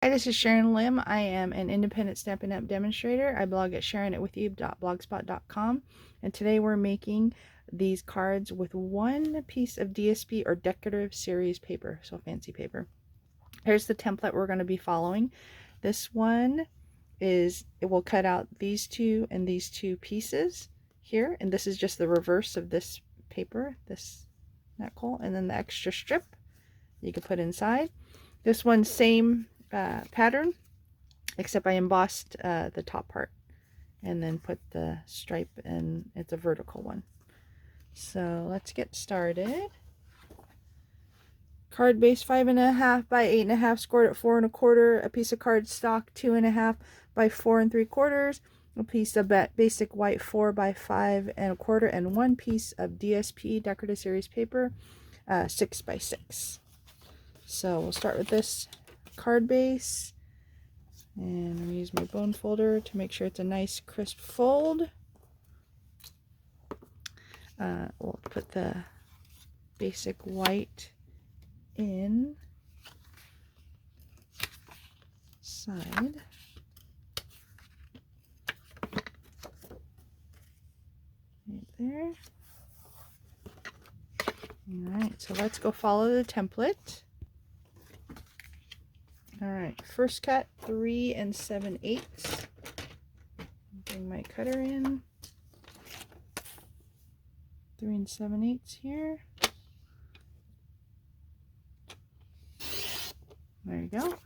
Hi, this is Sharon Lim. I am an independent Stampin' Up! Demonstrator. I blog at sharonitwithyou.blogspot.com, and today we're making these cards with one piece of DSP or decorative series paper, so fancy paper. Here's the template we're going to be following. This one is, it will cut out these two and these two pieces here, and this is just the reverse of this paper, this nickel, and then the extra strip you can put inside. This one, same pattern, except I embossed the top part and then put the stripe, and it's a vertical one. So let's get started. Card base 5.5 by 8.5, scored at 4 1/4. A piece of cardstock 2.5 by 4 3/4. A piece of basic white 4 by 5 1/4, and one piece of DSP decorative series paper 6 by 6. So we'll start with this card base, and I'm going to use my bone folder to make sure it's a nice crisp fold. We'll put the basic white in side. Right there. Alright, so let's go follow the template. Alright, first cut 3 7/8. Bring my cutter in. 3 7/8 here. There you go.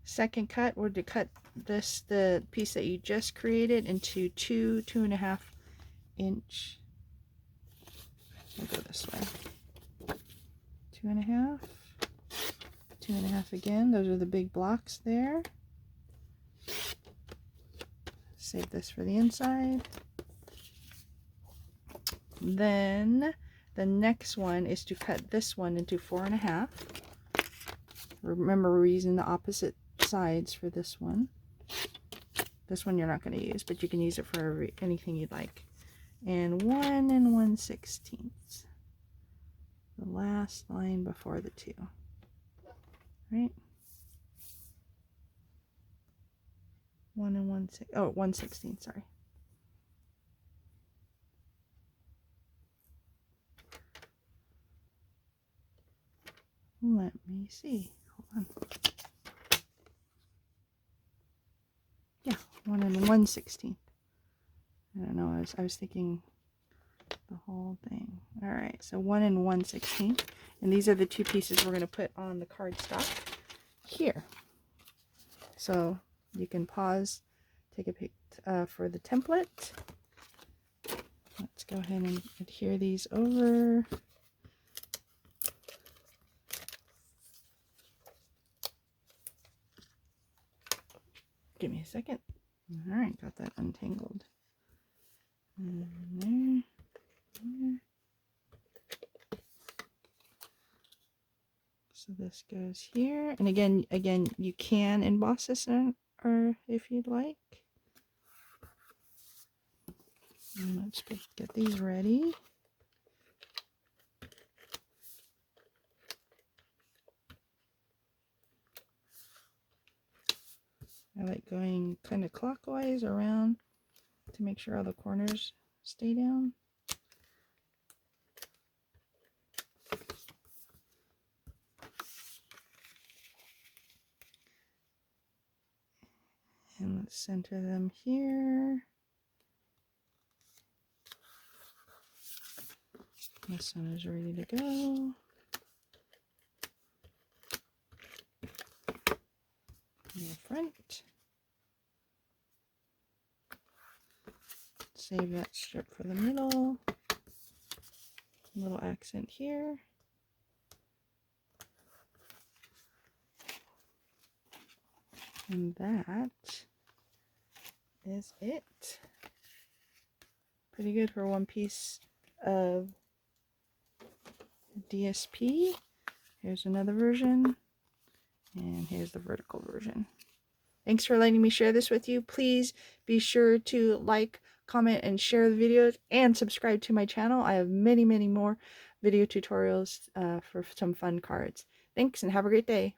Second cut, we're to cut this, the piece that you just created, into 2.5 inch. We'll go this way. 2.5. 2.5 again. Those are the big blocks there. Save this for the inside. Then the next one is to cut this one into 4.5. Remember, we're using the opposite sides for this one. This one you're not going to use, but you can use it for anything you'd like. And 1 1/16. The last line before the 2. Right? 1 1/16, sorry. Let me see. Hold on. Yeah, 1 1/16. I don't know. I was thinking the whole thing. All right, so 1 1/16, and these are the two pieces we're going to put on the cardstock here. So you can pause, take a pic for the template. Let's go ahead and adhere these over. Give me a second. All right, got that untangled. And there. So this goes here, and again you can emboss this or if you'd like. And let's get these ready. I like going kind of clockwise around to make sure all the corners stay down. And let's center them here. This one is ready to go. In the front. Save that strip for the middle. A little accent here. And that is it. Pretty good for one piece of DSP. Here's another version, and here's the vertical version. Thanks for letting me share this with you. Please be sure to like, comment, and share the videos, and subscribe to my channel. I have many more video tutorials for some fun cards. Thanks, and have a great day.